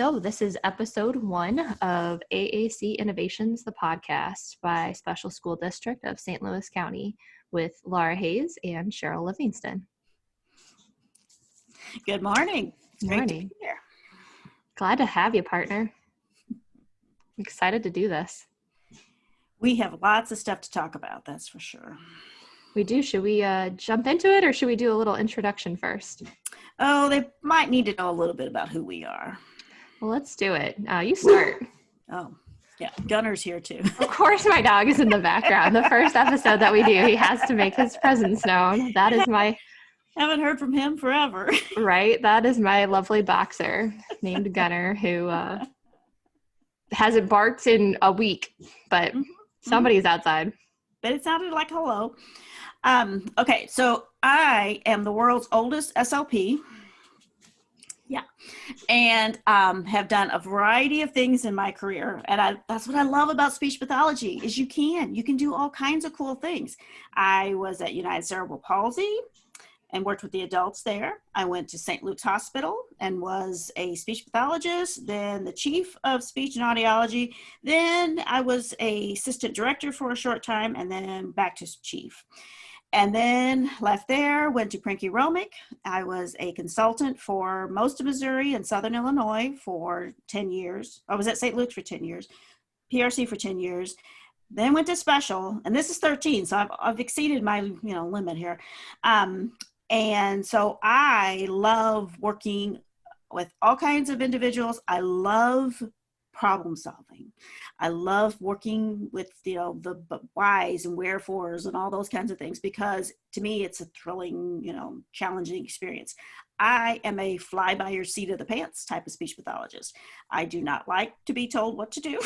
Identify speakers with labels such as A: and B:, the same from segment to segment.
A: So this is episode 1 of AAC Innovations the Podcast by Special School District of St. Louis County with Laura Hayes and Cheryl Livingston.
B: Good morning. It's
A: Morning.
B: great to be here.
A: Glad to have you, partner. I'm excited to do this.
B: We have lots of stuff to talk about, that's for sure.
A: We do. Should we jump into it, or should we do a little introduction first?
B: Oh, they might need to know a little bit about who we are.
A: Well, let's do it. You start.
B: Oh, yeah. Gunner's here too.
A: Of course, my dog is in the background. The first episode that we do, he has to make his presence known. That is my...
B: Haven't heard from him forever.
A: Right? That is my lovely boxer named Gunner, who hasn't barked in a week, but somebody's outside.
B: But it sounded like hello. Okay, so I am the world's oldest SLP. Yeah. And have done a variety of things in my career. And that's what I love about speech pathology is you can do all kinds of cool things. I was at United Cerebral Palsy and worked with the adults there. I went to St. Luke's Hospital and was a speech pathologist, then the chief of speech and audiology. Then I was a assistant director for a short time and then back to chief. And then left there, went to PrAACtical. I was a consultant for most of Missouri and Southern Illinois for 10 years. I was at St. Luke's for 10 years, PRC for 10 years. Then went to special, and this is 13, so I've exceeded my limit here. And so I love working with all kinds of individuals. I love problem solving. I love working with, the whys and wherefores and all those kinds of things, because to me, it's a thrilling, challenging experience. I am a fly by your seat of the pants type of speech pathologist. I do not like to be told what to do.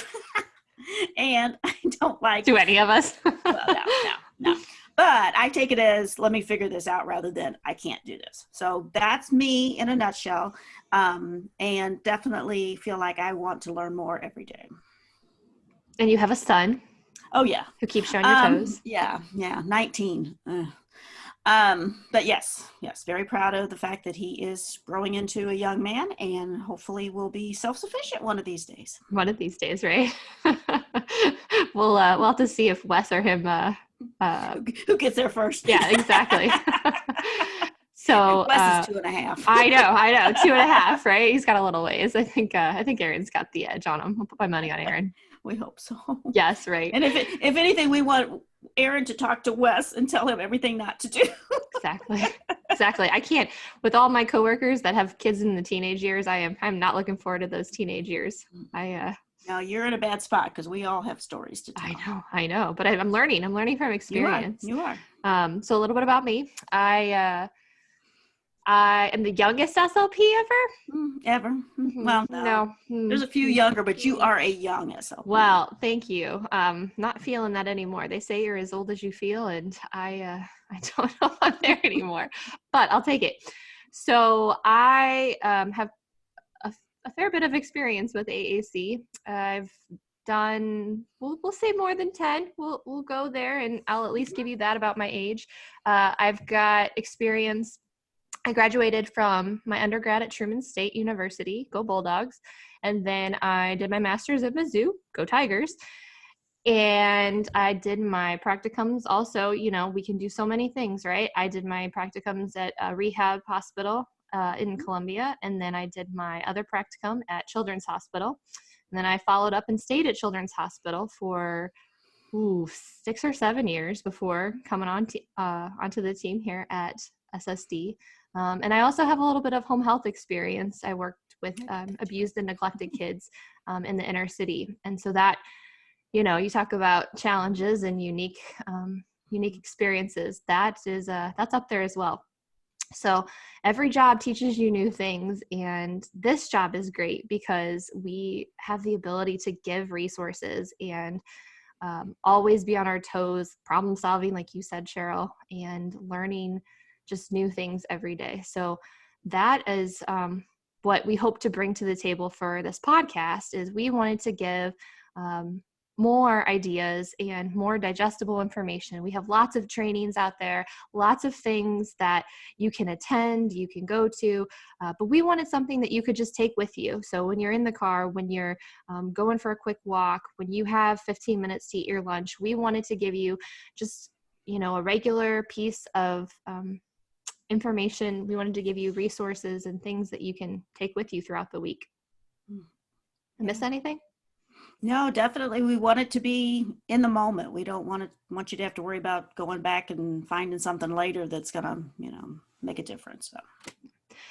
B: And I don't like...
A: Do any of us?
B: Well, no. But I take it as, let me figure this out rather than I can't do this. So that's me in a nutshell. And definitely feel like I want to learn more every day.
A: And you have a son.
B: Oh, yeah.
A: Who keeps you on your toes.
B: Yeah, 19. But yes, very proud of the fact that he is growing into a young man and hopefully will be self-sufficient one of these days.
A: One of these days, right? We'll have to see if Wes or him...
B: who gets there first?
A: Yeah, exactly. So
B: Wes is 2.5.
A: I know, 2.5, right? He's got a little ways. I think Aaron's got the edge on him. I'll put my money on Aaron.
B: We hope so.
A: Yes, right.
B: And if anything, we want Aaron to talk to Wes and tell him everything not to do. Exactly. I can't, with all my coworkers that have kids in the teenage years, I'm not looking forward to those teenage years. No, you're in a bad spot because we all have stories to tell.
A: I know, but I'm learning from experience.
B: You are.
A: So a little bit about me. I am the youngest SLP ever.
B: Ever?
A: Mm-hmm.
B: Well, no. There's a few younger, but you are a young SLP.
A: Well, thank you. Not feeling that anymore. They say you're as old as you feel, and I don't know if I'm there anymore, but I'll take it. So I have a fair bit of experience with AAC. I've done, we'll say more than 10. We'll go there, and I'll at least give you that about my age. I've got experience. I graduated from my undergrad at Truman State University, go Bulldogs, and then I did my master's at Mizzou, go Tigers, and I did my practicums also. We can do so many things, right? I did my practicums at a rehab hospital in Columbia, and then I did my other practicum at Children's Hospital, and then I followed up and stayed at Children's Hospital for 6 or 7 years before coming onto the team here at SSD. And I also have a little bit of home health experience. I worked with abused and neglected kids in the inner city. And so that, you talk about challenges and unique experiences. That's up there as well. So every job teaches you new things. And this job is great because we have the ability to give resources and always be on our toes, problem solving, like you said, Cheryl, and learning just new things every day. So that is what we hope to bring to the table for this podcast is we wanted to give more ideas and more digestible information. We have lots of trainings out there, lots of things that you can attend, you can go to, but we wanted something that you could just take with you. So when you're in the car, when you're going for a quick walk, when you have 15 minutes to eat your lunch, we wanted to give you just, a regular piece of information. We wanted to give you resources and things that you can take with you throughout the week. I miss anything?
B: No, definitely. We want it to be in the moment. We don't want you to have to worry about going back and finding something later that's going to, make a difference.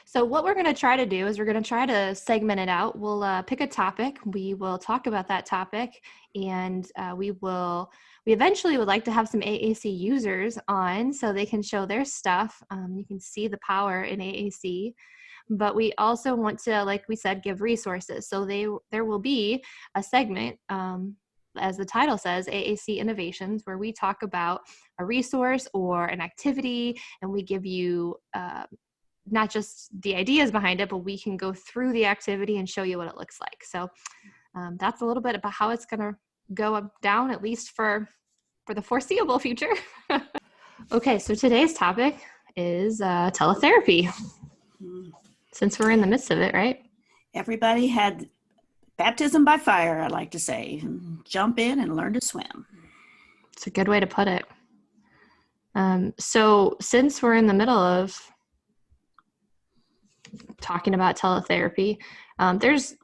A: So what we're going to try to do is we're going to try to segment it out. We'll pick a topic. We will talk about that topic, and we eventually would like to have some AAC users on so they can show their stuff. You can see the power in AAC. But we also want to, like we said, give resources. So there will be a segment, as the title says, AAC Innovations, where we talk about a resource or an activity, and we give you not just the ideas behind it, but we can go through the activity and show you what it looks like. So that's a little bit about how it's going to go down, at least for the foreseeable future. Okay, so today's topic is teletherapy. Since we're in the midst of it, right? Everybody
B: had baptism by fire, I like to say. Jump in and learn to swim.
A: It's a good way to put it. So since we're in the middle of talking about teletherapy, there's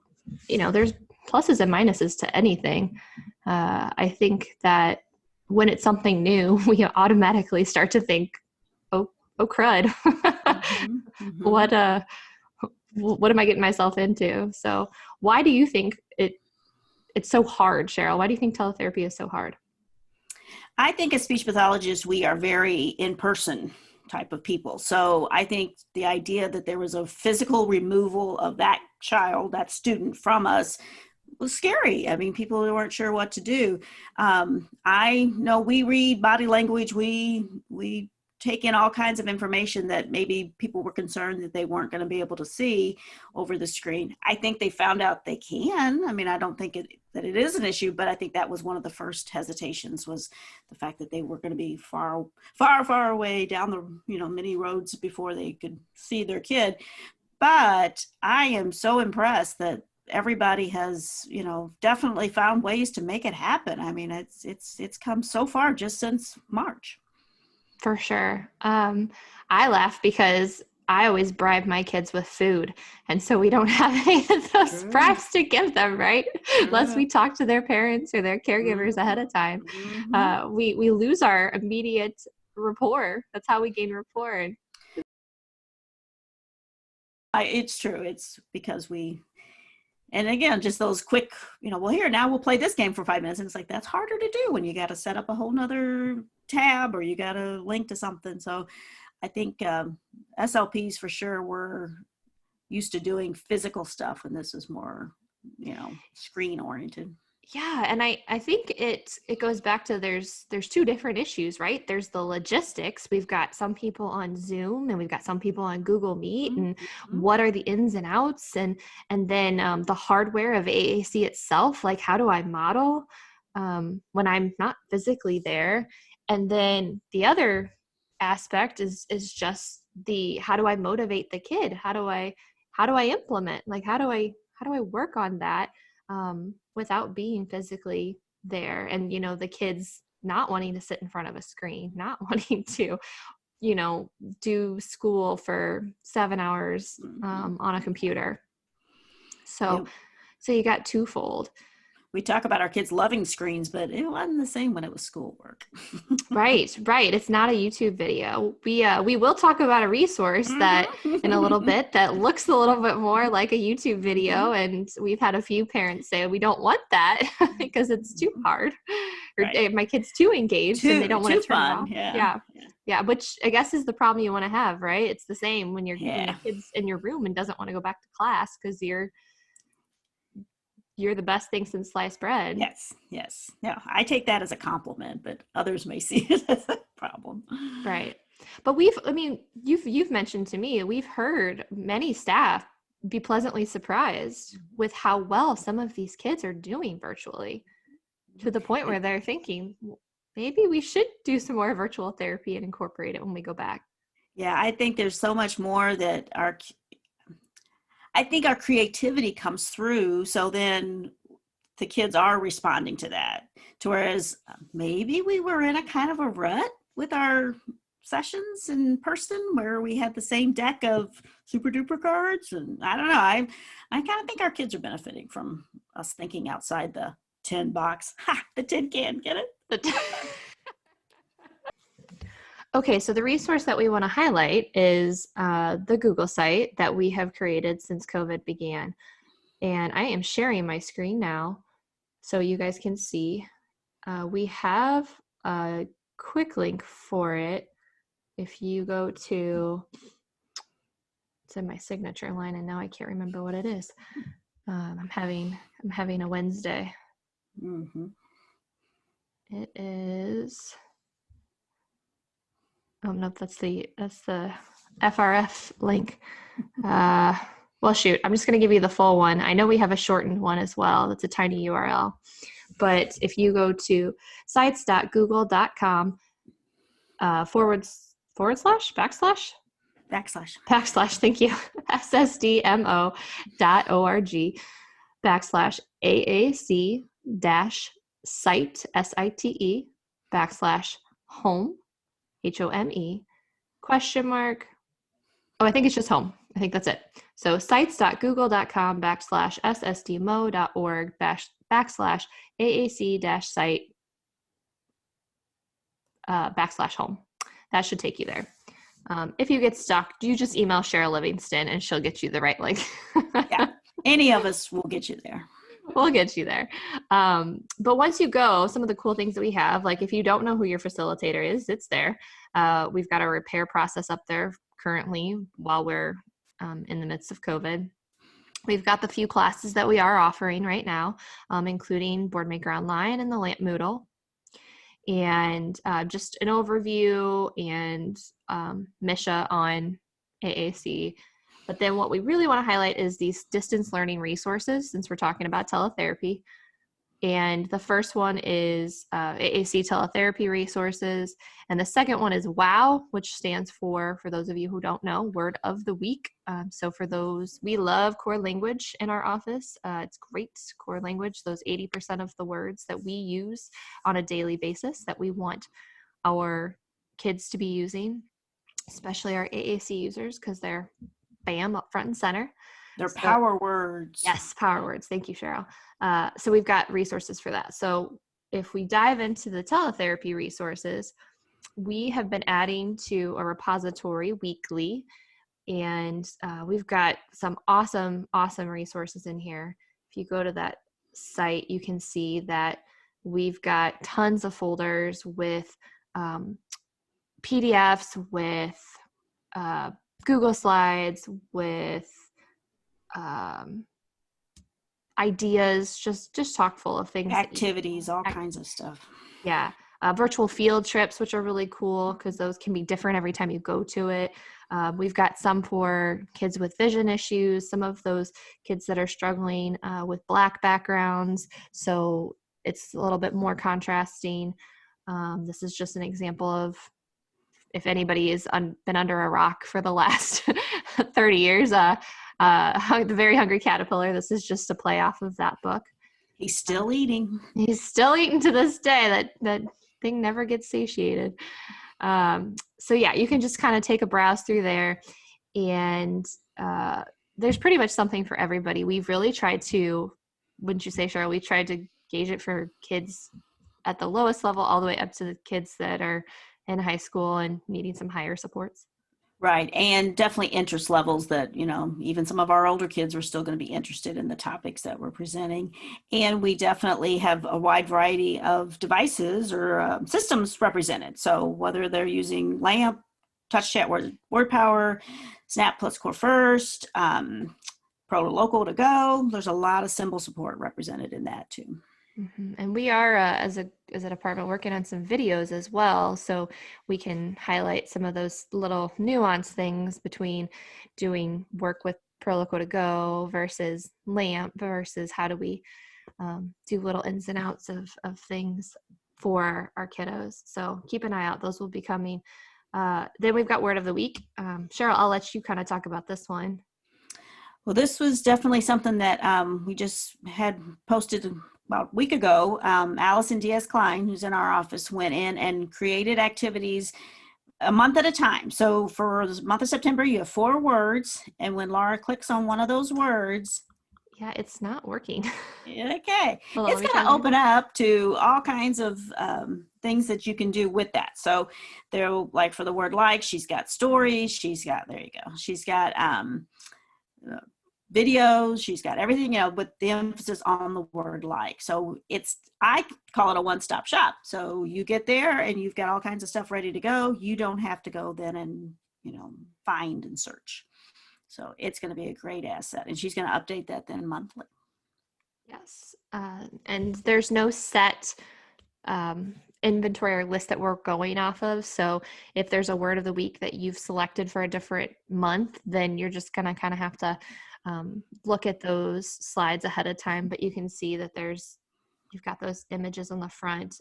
A: pluses and minuses to anything. I think that when it's something new, we automatically start to think, oh crud. Mm-hmm. What am I getting myself into? So why do you think it's so hard, Cheryl? Why do you think teletherapy is so hard?
B: I think as speech pathologists, we are very in-person type of people. So I think the idea that there was a physical removal of that child, that student from us, was scary. I mean, people weren't sure what to do. I know we read body language. We take in all kinds of information that maybe people were concerned that they weren't going to be able to see over the screen. I think they found out they can. I mean, I don't think that it is an issue, but I think that was one of the first hesitations, was the fact that they were going to be far, far, far away down the, many roads before they could see their kid. But I am so impressed that everybody has, definitely found ways to make it happen. I mean, it's come so far just since March.
A: For sure. I laugh because I always bribe my kids with food. And so we don't have any of those bribes to give them, right? Unless we talk to their parents or their caregivers ahead of time. We lose our immediate rapport. That's how we gain rapport.
B: It's true. It's because and again, just those quick, now we'll play this game for 5 minutes. And it's like, that's harder to do when you got to set up a whole nother tab or you got to link to something. So I think SLPs for sure were used to doing physical stuff, and this is more, screen oriented.
A: Yeah. And I think it goes back to there's two different issues, right? There's the logistics. We've got some people on Zoom and we've got some people on Google Meet, and what are the ins and outs, and then the hardware of AAC itself, like how do I model when I'm not physically there? And then the other aspect is just how do I motivate the kid? How do I implement? Like how do I work on that without being physically there? And the kids not wanting to sit in front of a screen, not wanting to do school for 7 hours on a computer. So you got twofold.
B: We talk about our kids loving screens, but it wasn't the same when it was schoolwork.
A: Right. It's not a YouTube video. We will talk about a resource that in a little bit that looks a little bit more like a YouTube video. And we've had a few parents say, we don't want that because it's too hard. Or my kid's too engaged and they don't want to turn it off. Yeah. Which I guess is the problem you want to have, right? It's the same when your kid's in your room and doesn't want to go back to class because you're the best thing since sliced bread.
B: Yes. No, I take that as a compliment, but others may see it as a problem.
A: Right. But you've mentioned to me, we've heard many staff be pleasantly surprised with how well some of these kids are doing virtually. to the point where they're thinking, maybe we should do some more virtual therapy and incorporate it when we go back.
B: Yeah, I think there's so much more that I think our creativity comes through. So then the kids are responding to that. To whereas maybe we were in a kind of a rut with our sessions in person where we had the same deck of super duper cards. And I don't know, I kind of think our kids are benefiting from us thinking outside the tin box. The tin can, get it?
A: Okay, so the resource that we want to highlight is the Google site that we have created since COVID began. And I am sharing my screen now so you guys can see. We have a quick link for it. If you go to, it's in my signature line and now I can't remember what it is. I'm having a Wednesday.
B: Mm-hmm.
A: It is, oh no, that's the FRF link. Well, shoot, I'm just going to give you the full one. I know we have a shortened one as well. That's a tiny URL. But if you go to sites.google.com /backslash, thank you, ssdmo.org /AAC site, SITE, /home, HOME, question mark. Oh, I think it's just home. I think that's it. So sites.google.com /ssdmo.org /AAC site /home. That should take you there. If you get stuck, you just email Cheryl Livingston and she'll get you the right link.
B: Yeah, any of us will get you there.
A: We'll get you there. But once you go, some of the cool things that we have, like if you don't know who your facilitator is, it's there. We've got a repair process up there currently while we're in the midst of COVID. We've got the few classes that we are offering right now, including Boardmaker Online and the LAMP Moodle. And just an overview and Misha on AAC. But then what we really want to highlight is these distance learning resources, since we're talking about teletherapy. And the first one is AAC Teletherapy Resources. And the second one is WOW, which stands for those of you who don't know, Word of the Week. So for those, we love core language in our office. It's great core language, those 80% of the words that we use on a daily basis that we want our kids to be using, especially our AAC users, because they're bam up front and center.
B: They're power words.
A: Yes, power words. Thank you, Cheryl. So we've got resources for that. So if we dive into the teletherapy resources, we have been adding to a repository weekly, and we've got some awesome resources in here. If you go to that site, you can see that we've got tons of folders with PDFs, with Google Slides, with ideas, just chock full of things,
B: activities, all kinds of stuff.
A: Yeah. Virtual field trips, which are really cool because those can be different every time you go to it. We've got some for kids with vision issues, some of those kids that are struggling with Black backgrounds. So it's a little bit more contrasting. This is just an example of, if anybody has been under a rock for the last 30 years, The Very Hungry Caterpillar. This is just a play off of that book.
B: He's still eating.
A: He's still eating to this day. That thing never gets satiated. So yeah, you can just kind of take a browse through there, and there's pretty much something for everybody. We've really tried to, wouldn't you say, Cheryl? We tried to gauge it for kids at the lowest level all the way up to the kids that are in high school and needing some higher supports.
B: Right. And definitely interest levels that, even some of our older kids are still going to be interested in the topics that we're presenting. And we definitely have a wide variety of devices or systems represented. So whether they're using LAMP, TouchChat, Word Power, Snap plus Core First, Pro to Local to Go, there's a lot of symbol support represented in that too.
A: Mm-hmm. And we are, as a department, working on some videos as well, so we can highlight some of those little nuanced things between doing work with ProLoco to Go versus LAMP versus how do we do little ins and outs of things for our kiddos. So keep an eye out. Those will be coming. Then we've got word of the week. Cheryl, I'll let you kind of talk about this one.
B: Well, this was definitely something that we just had posted about a week ago. Allison Diaz-Klein, who's in our office, went in and created activities a month at a time. So for the month of September, you have 4 words. And when Laura clicks on one of those words,
A: yeah, it's not working.
B: Okay.
A: Hold on,
B: It's going to open up to all kinds of things that you can do with that. So there, like for the word like, she's got stories. She's got, there you go. She's got videos. She's got everything, with the emphasis on the word like. So I call it a one-stop shop. So you get there and you've got all kinds of stuff ready to go. You don't have to go then and, find and search. So it's going to be a great asset, and she's going to update that then monthly.
A: Yes. And there's no set inventory or list that we're going off of. So if there's a word of the week that you've selected for a different month, then you're just going to kind of have to look at those slides ahead of time. But you can see that you've got those images on the front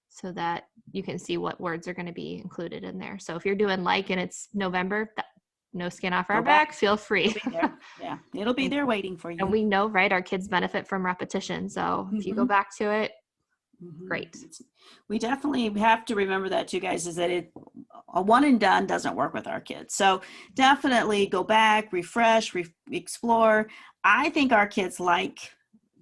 A: so that you can see what words are going to be included in there. So if you're doing like and it's November, no skin off our back, feel free.
B: It'll be there. Yeah, it'll be there waiting for you.
A: And we know, right, our kids benefit from repetition. So if you go back to it, great.
B: We definitely have to remember that too, guys, is that a one and done doesn't work with our kids. So definitely go back, refresh, explore. I think our kids like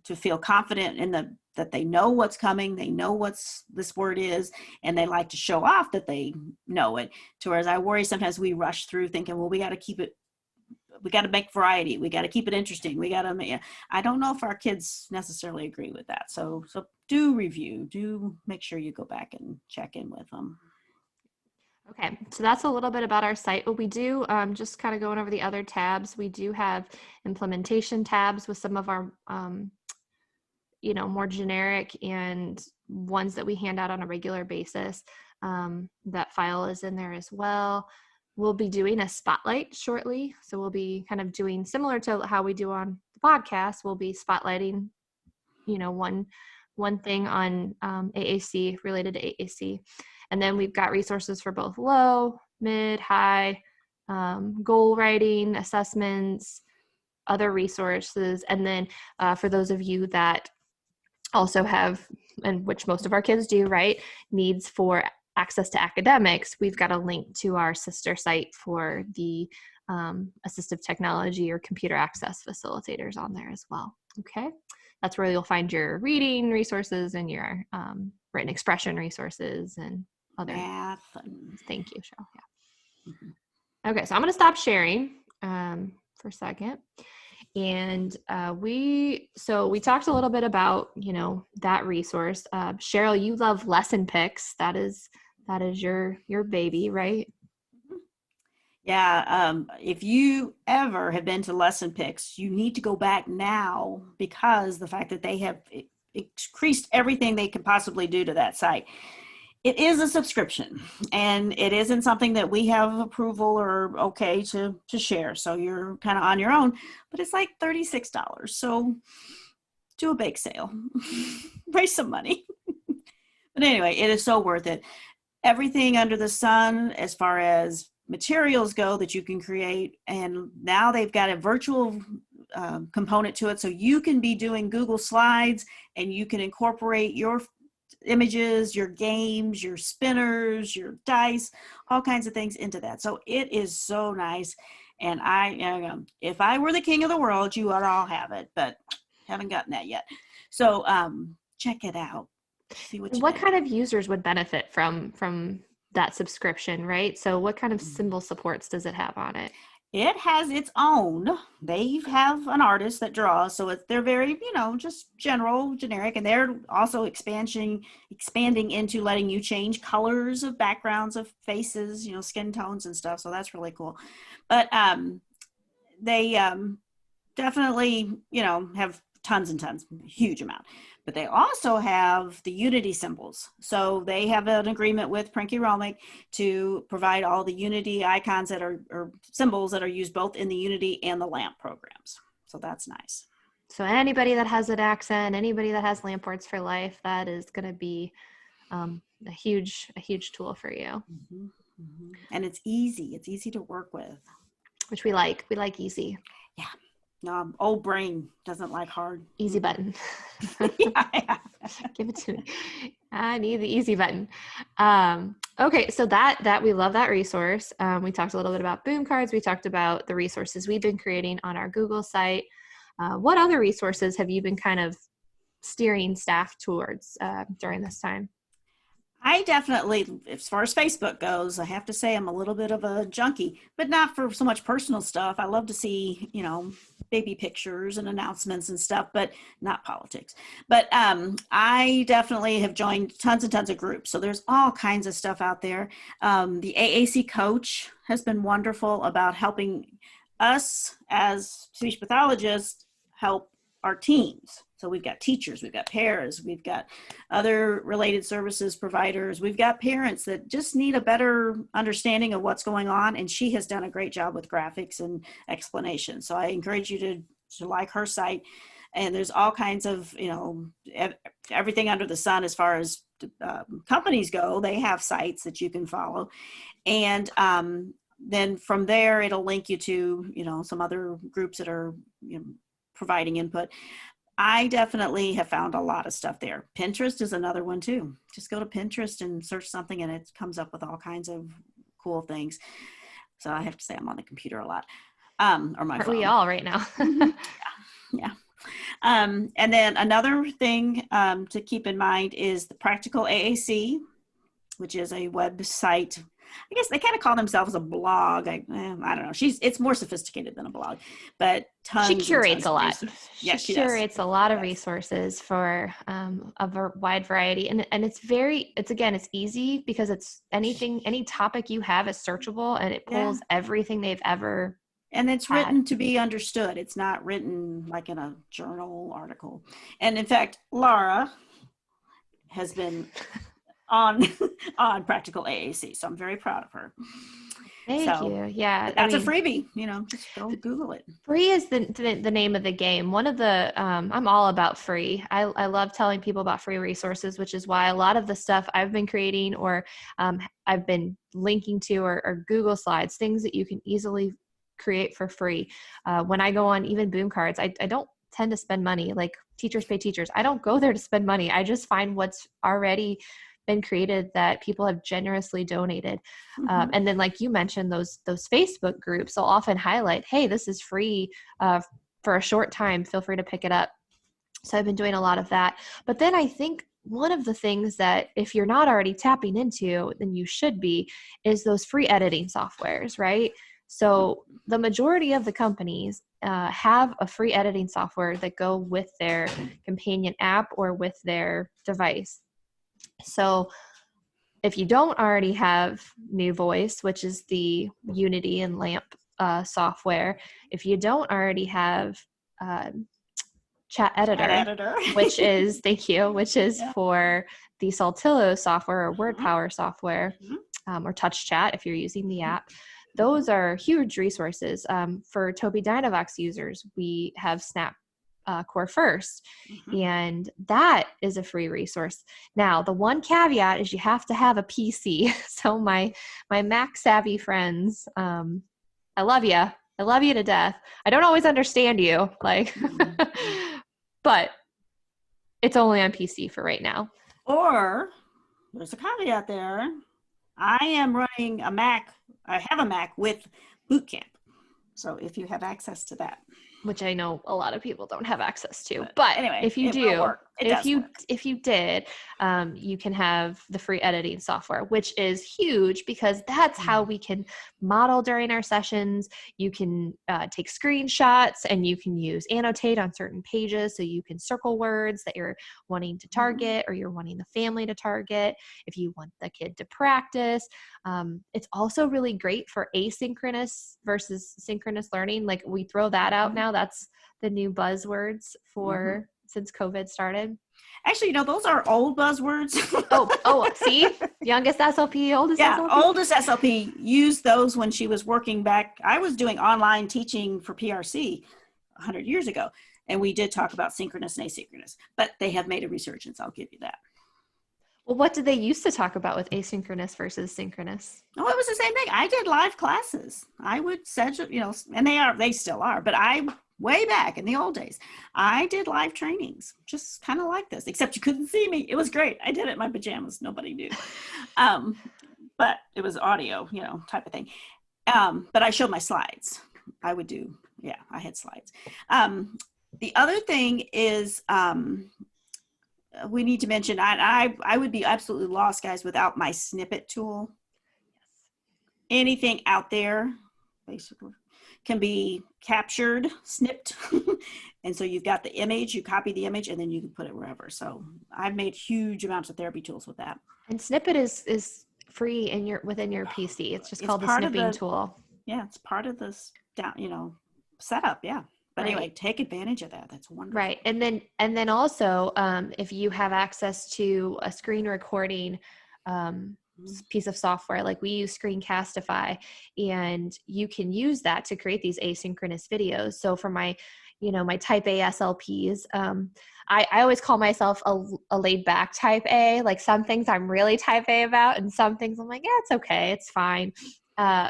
B: to feel confident in that they know what's coming, they know what's this word is, and they like to show off that they know it. To whereas I worry sometimes we rush through thinking, well, we got to make variety, we got to keep it interesting, I don't know if our kids necessarily agree with that. So do review, do make sure you go back and check in with them.
A: Okay, so that's a little bit about our site. But we do, just kind of going over the other tabs, we do have implementation tabs with some of our more generic and ones that we hand out on a regular basis. That file is in there as well. We'll be doing a spotlight shortly. So we'll be kind of doing similar to how we do on the podcast. We'll be spotlighting, one thing on AAC, related to AAC. And then we've got resources for both low, mid, high, goal writing, assessments, other resources. And then for those of you that also have, and which most of our kids do, right, needs for access to academics, we've got a link to our sister site for the assistive technology or computer access facilitators on there as well. Okay, that's where you'll find your reading resources and your written expression resources and other math. Thank you, Cheryl. Yeah. Okay, so I'm going to stop sharing for a second. And we talked a little bit about, that resource. Cheryl, you love lesson picks. That is your baby, right?
B: Yeah. If you ever have been to lesson picks, you need to go back now, because the fact that they have increased everything they could possibly do to that site. It is a subscription, and it isn't something that we have approval or okay to share. So you're kind of on your own, but it's like $36. So do a bake sale, raise some money. But anyway, it is so worth it. Everything under the sun as far as materials go that you can create. And now they've got a virtual component to it. So you can be doing Google Slides, and you can incorporate your images, your games, your spinners, your dice, all kinds of things into that. So it is so nice. And if I were the king of the world, you would all have it, but haven't gotten that yet. So check it out. See what
A: kind of users would benefit from that subscription, right? So what kind of symbol supports does it have on it?
B: It has its own. They have an artist that draws, so they're very, just generic, and they're also expanding into letting you change colors of backgrounds of faces, skin tones and stuff. So that's really cool. But they definitely, have tons and tons, huge amount. But they also have the Unity symbols. So they have an agreement with PrAACtical to provide all the Unity icons that are, or symbols that are used both in the Unity and the LAMP programs. So that's nice.
A: So anybody that has an accent, anybody that has Lamports for Life, that is going to be a huge tool for you.
B: Mm-hmm. Mm-hmm. And it's easy. It's easy to work with.
A: Which we like. We like easy.
B: Yeah. No, old brain doesn't like hard.
A: Easy button.
B: Yeah.
A: Give it to me. I need the easy button. Okay, so that we love that resource. We talked a little bit about boom cards. We talked about the resources we've been creating on our Google site. What other resources have you been kind of steering staff towards during this time?
B: I definitely, as far as Facebook goes, I have to say I'm a little bit of a junkie, but not for so much personal stuff. I love to see, baby pictures and announcements and stuff, but not politics. But I definitely have joined tons and tons of groups. So there's all kinds of stuff out there. The AAC coach has been wonderful about helping us as speech pathologists help our teams. So we've got teachers, we've got paras, we've got other related services providers, we've got parents that just need a better understanding of what's going on. And she has done a great job with graphics and explanation. So I encourage you to like her site. And there's all kinds of, everything under the sun as far as companies go. They have sites that you can follow. And then from there, it'll link you to, some other groups that are providing input. I definitely have found a lot of stuff there. Pinterest is another one too. Just go to Pinterest and search something and it comes up with all kinds of cool things. So I have to say I'm on the computer a lot. Or my phone.
A: We all right now.
B: Yeah. And then another thing to keep in mind is the PrAACtical AAC, which is a website. I guess they kind of call themselves a blog. I don't know. It's more sophisticated than a blog, but
A: she curates a lot.
B: Yes,
A: she curates a lot of resources for a wide variety, and it's easy because it's any topic you have is searchable, and it pulls everything they've ever.
B: And it's written to be understood. It's not written like in a journal article. And in fact, Laura has been on PrAACtical AAC. So I'm very proud of her.
A: Thank you. Yeah.
B: That's a freebie, just go Google it.
A: Free is the name of the game. One of the, I'm all about free. I love telling people about free resources, which is why a lot of the stuff I've been creating or I've been linking to or Google Slides, things that you can easily create for free. When I go on even boom cards, I don't tend to spend money. Like Teachers Pay Teachers, I don't go there to spend money. I just find what's already been created that people have generously donated. Mm-hmm. And then like you mentioned, those Facebook groups will often highlight, hey, this is free for a short time. Feel free to pick it up. So I've been doing a lot of that. But then I think one of the things that if you're not already tapping into, then you should be, is those free editing softwares, right? So the majority of the companies have a free editing software that go with their companion app or with their device. So if you don't already have New Voice, which is the Unity and LAMP software, if you don't already have Chat Editor, which is, for the Saltillo software or WordPower software, or Touch Chat if you're using the app. Those are huge resources. For Tobii Dynavox users, we have Snap Core First, and that is a free resource. Now, the one caveat is you have to have a PC. So my Mac savvy friends, I love you. I love you to death. I don't always understand you, but it's only on PC for right now.
B: Or there's a caveat there. I am running a Mac. I have a Mac with Boot Camp. So if you have access to that,
A: which I know a lot of people don't have access to, but anyway, if you did, you can have the free editing software, which is huge because that's how we can model during our sessions. You can take screenshots and you can use annotate on certain pages. So you can circle words that you're wanting to target or you're wanting the family to target. If you want the kid to practice, it's also really great for asynchronous versus synchronous learning. Like we throw that out now. That's the new buzzwords for since COVID started.
B: Actually, those are old buzzwords.
A: oh, see? Youngest SLP, oldest SLP?
B: Yeah, oldest SLP used those when she was working back. I was doing online teaching for PRC 100 years ago. And we did talk about synchronous and asynchronous, but they have made a resurgence. I'll give you that.
A: Well, what did they used to talk about with asynchronous versus synchronous?
B: Oh, it was the same thing. I did live classes. I would schedule, and they still are, but way back in the old days, I did live trainings, just kind of like this, except you couldn't see me. It was great. I did it in my pajamas. Nobody knew. But it was audio, type of thing. But I showed my slides. I had slides. The other thing is, we need to mention, I would be absolutely lost, guys, without my snippet tool. Anything out there, basically, can be captured, snipped. And so you've got the image, you copy the image, and then you can put it wherever. So I've made huge amounts of therapy tools with that.
A: And snippet is free within your PC. It's called the snipping tool.
B: Yeah, it's part of this setup. Yeah. But anyway, take advantage of that. That's wonderful.
A: Right. And then also, if you have access to a screen recording piece of software, like we use Screencastify, and you can use that to create these asynchronous videos. So for my type A SLPs, I always call myself a laid back type A. Like some things I'm really type A about, and some things I'm like, yeah, it's okay. It's fine.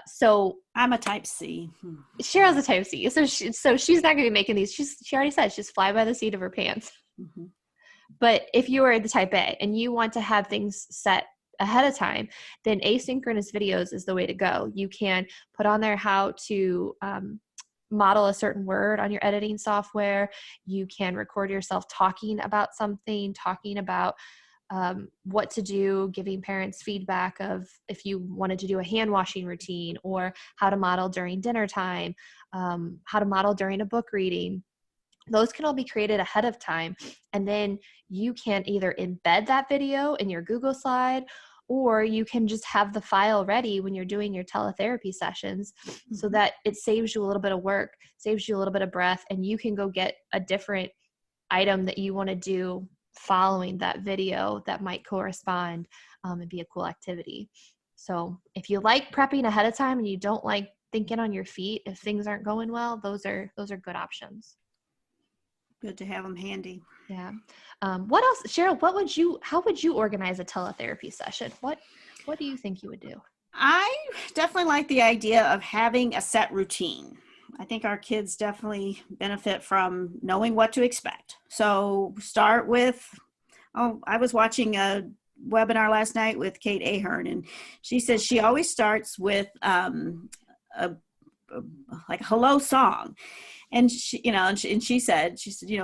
A: So
B: I'm a type C.
A: Cheryl's a type C. So she's not going to be making these. She already said she's fly by the seat of her pants. Mm-hmm. But if you are the type A and you want to have things set ahead of time, then asynchronous videos is the way to go. You can put on there how to model a certain word on your editing software. You can record yourself talking about something, talking about what to do, giving parents feedback of if you wanted to do a hand washing routine, or how to model during dinner time, how to model during a book reading. Those can all be created ahead of time. And then you can either embed that video in your Google slide, or you can just have the file ready when you're doing your teletherapy sessions, so that it saves you a little bit of work, saves you a little bit of breath, and you can go get a different item that you want to do following that video that might correspond and be a cool activity. So if you like prepping ahead of time and you don't like thinking on your feet if things aren't going well, those are good options.
B: Good to have them handy.
A: Yeah. What else, Cheryl, how would you organize a teletherapy session? What do you think you would do?
B: I definitely like the idea of having a set routine. I think our kids definitely benefit from knowing what to expect. So start with, I was watching a webinar last night with Kate Ahern, and she says she always starts with like a hello song. And she, and she said,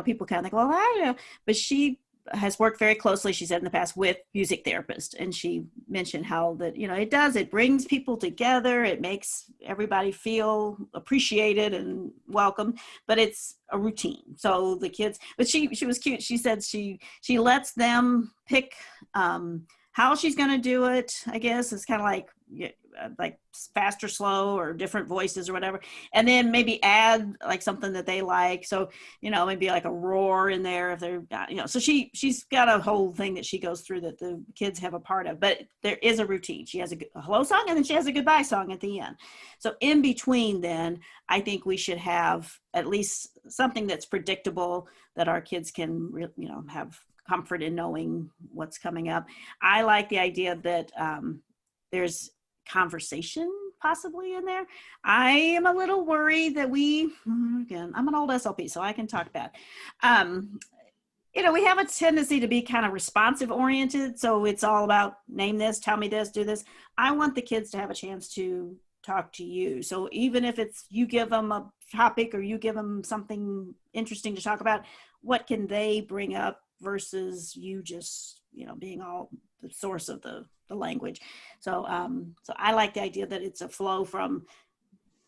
B: people kind of think, well, I don't know, but she has worked very closely, she said in the past, with music therapists. And she mentioned how that, it brings people together. It makes everybody feel appreciated and welcome, but it's a routine. So the kids, but she was cute. She said she lets them pick how she's going to do it. I guess it's kind of like fast or slow or different voices or whatever, and then maybe add like something that they like. So maybe like a roar in there if they're so she's got a whole thing that she goes through that the kids have a part of, but there is a routine. She has a hello song, and then she has a goodbye song at the end. So in between, then I think we should have at least something that's predictable, that our kids can have comfort in knowing what's coming up. I like the idea that there's conversation possibly in there. I am a little worried that again, I'm an old SLP, so I can talk bad. We have a tendency to be kind of responsive oriented. So it's all about name this, tell me this, do this. I want the kids to have a chance to talk to you. So even if it's you give them a topic or you give them something interesting to talk about, what can they bring up versus you just, being all the source of the language. So I like the idea that it's a flow from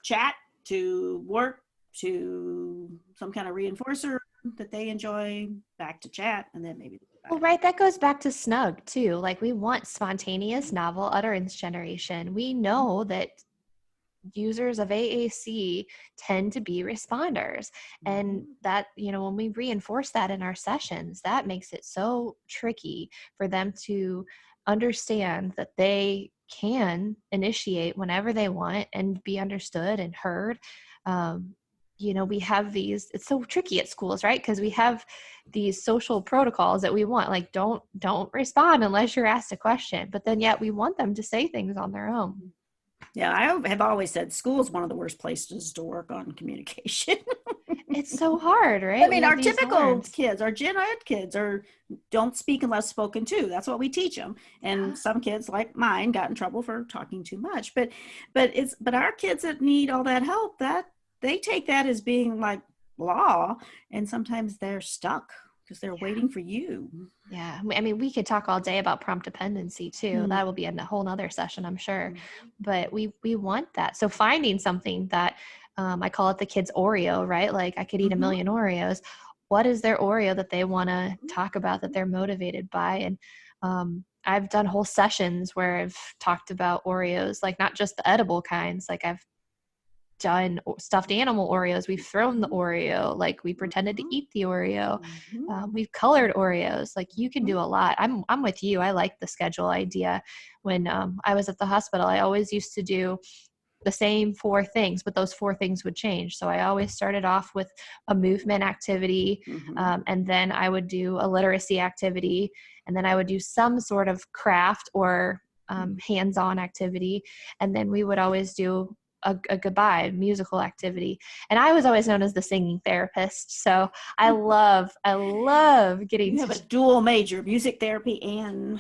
B: chat to work to some kind of reinforcer that they enjoy, back to chat, and then maybe.
A: Well, right. That goes back to Snug too. Like we want spontaneous novel utterance generation. We know that users of AAC tend to be responders, and that when we reinforce that in our sessions, that makes it so tricky for them to understand that they can initiate whenever they want and be understood and heard. we have it's so tricky at schools, right? Because we have these social protocols that we want, like don't respond unless you're asked a question, but then yet we want them to say things on their own.
B: Yeah, I have always said school is one of the worst places to work on communication.
A: It's so hard, right?
B: I mean, our typical kids, our gen ed kids don't speak unless spoken to. That's what we teach them. And some kids like mine got in trouble for talking too much. But our kids that need all that help, that they take that as being like law, and sometimes they're stuck because they're waiting for you.
A: Yeah. I mean, we could talk all day about prompt dependency too. That will be a whole nother session, I'm sure. But we want that. So finding something that, I call it the kid's Oreo, right? Like I could eat a million Oreos. What is their Oreo that they want to talk about, that they're motivated by? And I've done whole sessions where I've talked about Oreos, like not just the edible kinds. Like I've done stuffed animal Oreos. We've thrown the Oreo, like we pretended to eat the Oreo. We've colored Oreos. Like you can do a lot. I'm with you. I like the schedule idea. When I was at the hospital, I always used to do the same 4 things, but those 4 things would change. So I always started off with a movement activity, and then I would do a literacy activity, and then I would do some sort of craft or hands-on activity, and then we would always do a goodbye musical activity. And I was always known as the singing therapist. So I love getting
B: you have a dual major, music therapy and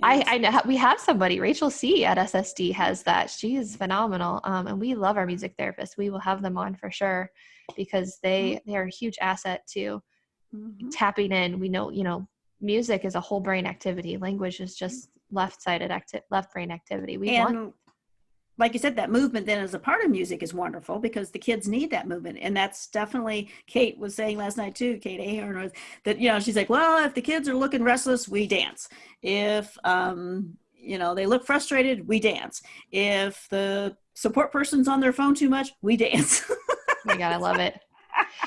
A: I know we have somebody, Rachel C at SSD has that. She is phenomenal. And we love our music therapists. We will have them on for sure because they are a huge asset to tapping in. We know, music is a whole brain activity. Language is just left brain activity.
B: Like you said, that movement then as a part of music is wonderful because the kids need that movement. And that's definitely, Kate was saying last night too, Kate Ahern, was that, she's like, well, if the kids are looking restless, we dance. If, they look frustrated, we dance. If the support person's on their phone too much, we dance.
A: Oh my God, I love it.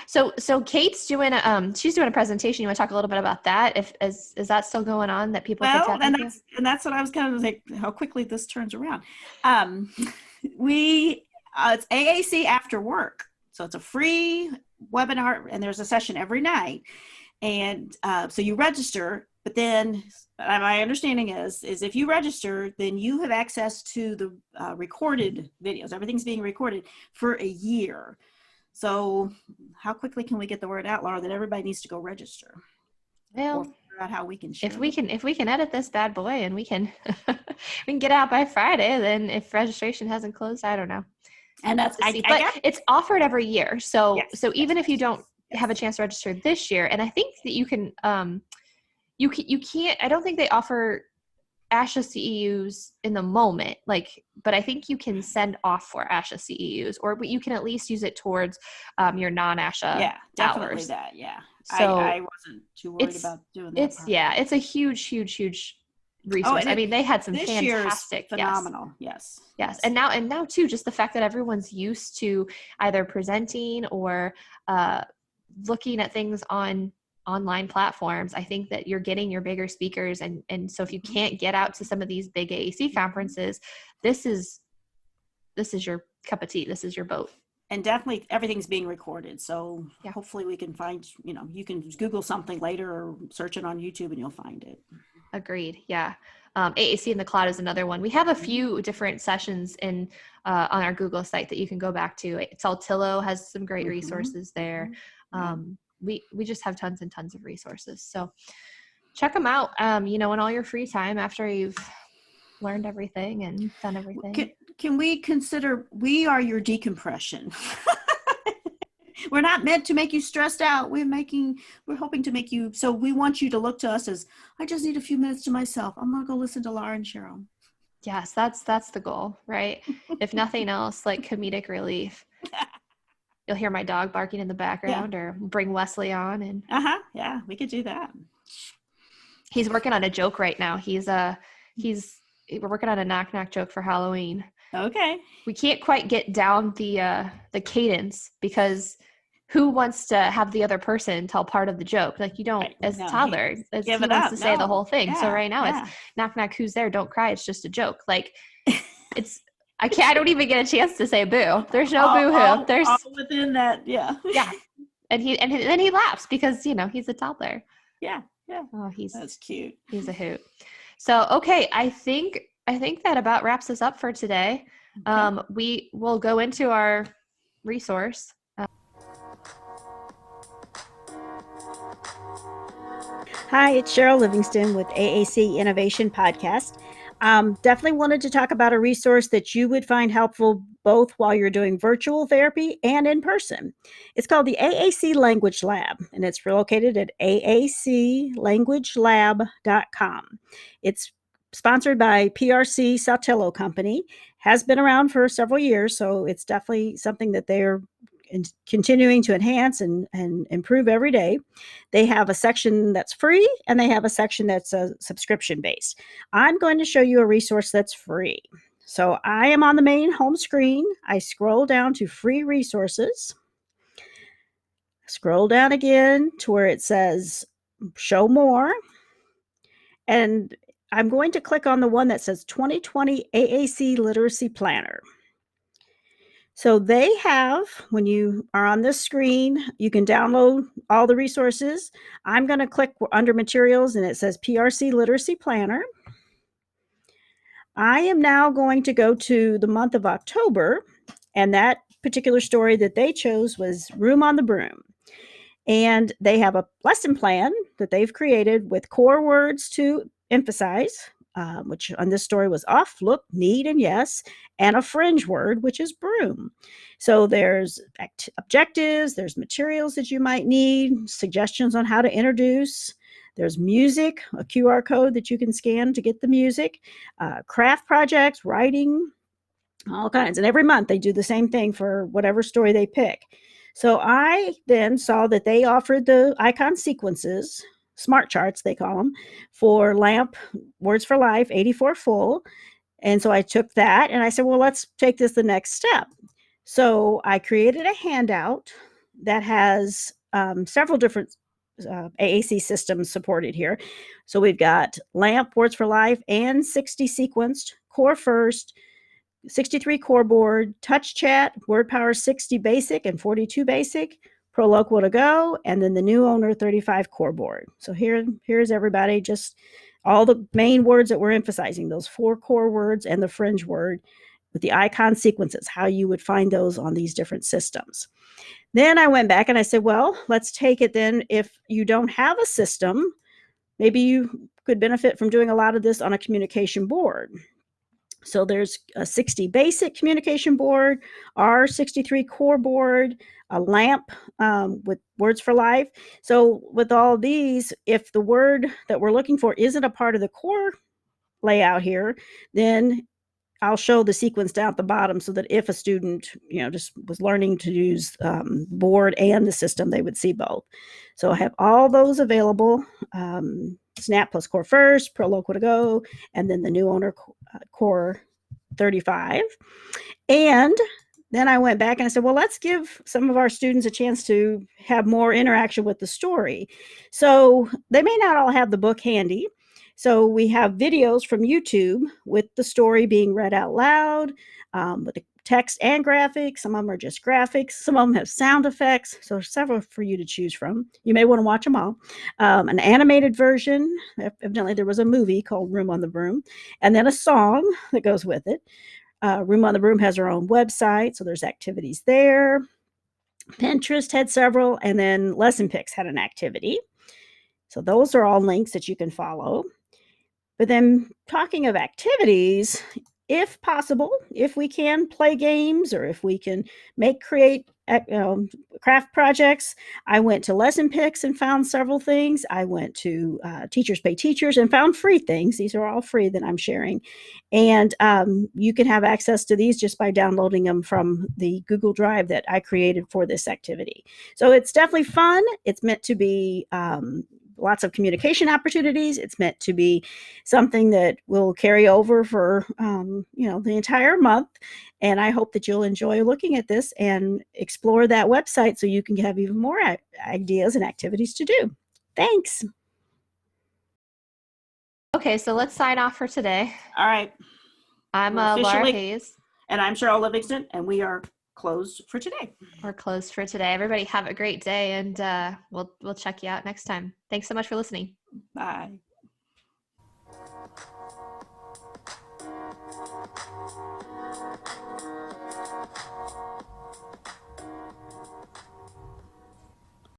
A: So Kate's doing she's doing a presentation. You want to talk a little bit about that? Is that still going on that people can tap into?
B: And that's what I was kind of like, how quickly this turns around. It's AAC After Work. So it's a free webinar and there's a session every night. And so you register, but then my understanding is if you register, then you have access to the recorded videos. Everything's being recorded for a year. So how quickly can we get the word out, Laura, that everybody needs to go register?
A: Well,
B: or figure out how we can share.
A: If we can edit this bad boy and we can get out by Friday, then if registration hasn't closed, I don't know.
B: And that's
A: it's offered every year. So even if you don't have a chance to register this year, and I think that you can you can't, I don't think they offer ASHA CEUs in the moment, but I think you can send off for ASHA CEUs, but you can at least use it towards your non-ASHA
B: definitely
A: hours.
B: That, yeah.
A: So
B: I wasn't too worried about doing that.
A: It's a huge resource. I mean, they had some fantastic,
B: phenomenal. Yes.
A: And now too, just the fact that everyone's used to either presenting or looking at things on online platforms. I think that you're getting your bigger speakers. And so if you can't get out to some of these big AAC conferences, this is your cup of tea. This is your boat.
B: And definitely everything's being recorded. So hopefully we can find, you can Google something later or search it on YouTube and you'll find it.
A: Agreed. Yeah. AAC in the Cloud is another one. We have a few different sessions on our Google site that you can go back to. Saltillo has some great resources there. We just have tons and tons of resources. So check them out, in all your free time after you've learned everything and done everything.
B: Can we consider, we are your decompression. We're not meant to make you stressed out. We're hoping to make you, so we want you to look to us as, I just need a few minutes to myself. I'm going to go listen to Laura and Cheryl.
A: Yes, that's the goal, right? If nothing else, like comedic relief. You'll hear my dog barking in the background or bring Wesley on and
B: yeah, we could do that.
A: He's working on a joke right now. We're working on a knock joke for Halloween.
B: Okay. We
A: can't quite get down the cadence because who wants to have the other person tell part of the joke? Like you don't, as a toddler, he wants to say the whole thing. So right now it's knock, who's there? Don't cry. It's just a joke. Like I don't even get a chance to say boo. There's no boo-hoo. There's
B: all within that. Yeah.
A: Yeah. And then he laughs because, he's a toddler.
B: Yeah. Yeah.
A: Oh,
B: that's cute.
A: He's a hoot. So, okay. I think that about wraps us up for today.
B: Okay.
A: We will go into our resource.
B: Hi, it's Cheryl Livingston with AAC Innovation Podcast. Definitely wanted to talk about a resource that you would find helpful both while you're doing virtual therapy and in person. It's called the AAC Language Lab, and it's located at aaclanguagelab.com. It's sponsored by PrAACtical Company, has been around for several years, so it's definitely something that they're continuing to enhance and improve every day. They have a section that's free and they have a section that's subscription based. I'm going to show you a resource that's free. So I am on the main home screen. I scroll down to free resources. Scroll down again to where it says show more. And I'm going to click on the one that says 2020 AAC Literacy Planner. So they have, when you are on this screen, you can download all the resources. I'm going to click under materials and it says PRC Literacy Planner. I am now going to go to the month of October, and that particular story that they chose was Room on the Broom. And they have a lesson plan that they've created with core words to emphasize, which on this story was off, look, need, and yes, and a fringe word, which is broom. So there's objectives, there's materials that you might need, suggestions on how to introduce. There's music, a QR code that you can scan to get the music, craft projects, writing, all kinds. And every month they do the same thing for whatever story they pick. So I then saw that they offered the icon sequences, smart charts, they call them, for LAMP, Words for Life, 84 full. And so I took that and I said, well, let's take this the next step. So I created a handout that has several different AAC systems supported here. So we've got LAMP, Words for Life, and 60 sequenced, Core First, 63 core board, touch chat, word power 60 basic and 42 basic, PrOAACtical to go, and then the new owner 35 core board. So here's everybody, just all the main words that we're emphasizing, those 4 core words and the fringe word with the icon sequences, how you would find those on these different systems. Then I went back and I said, well, let's take it then. If you don't have a system, maybe you could benefit from doing a lot of this on a communication board. So there's a 60 basic communication board, our 63 core board, a LAMP with Words for Life. So with all these, if the word that we're looking for isn't a part of the core layout here, then I'll show the sequence down at the bottom so that if a student, just was learning to use board and the system, they would see both. So I have all those available. Snap plus Core First, PrOAACtical to go, and then the new owner Core 35. And then I went back and I said, well, let's give some of our students a chance to have more interaction with the story. So they may not all have the book handy. So we have videos from YouTube with the story being read out loud, with the text and graphics. Some of them are just graphics. Some of them have sound effects. So there's several for you to choose from. You may want to watch them all. An animated version. Evidently there was a movie called Room on the Broom, and then a song that goes with it. Room on the Broom has our own website, so there's activities there. Pinterest had several, and then Lesson Picks had an activity. So those are all links that you can follow. But then talking of activities, if possible, if we can play games or if we can create craft projects, I went to Lesson Picks and found several things. I went to Teachers Pay Teachers and found free things. These are all free that I'm sharing. And you can have access to these just by downloading them from the Google Drive that I created for this activity. So it's definitely fun. It's meant to be lots of communication opportunities. It's meant to be something that will carry over for, the entire month. And I hope that you'll enjoy looking at this and explore that website so you can have even more ideas and activities to do. Thanks.
A: Okay, so let's sign off for today.
B: All right.
A: I'm Laura Hayes.
B: And I'm Cheryl Livingston, and we are closed for today.
A: We're closed for today. Everybody have a great day, and we'll check you out next time. Thanks so much for listening.
B: Bye.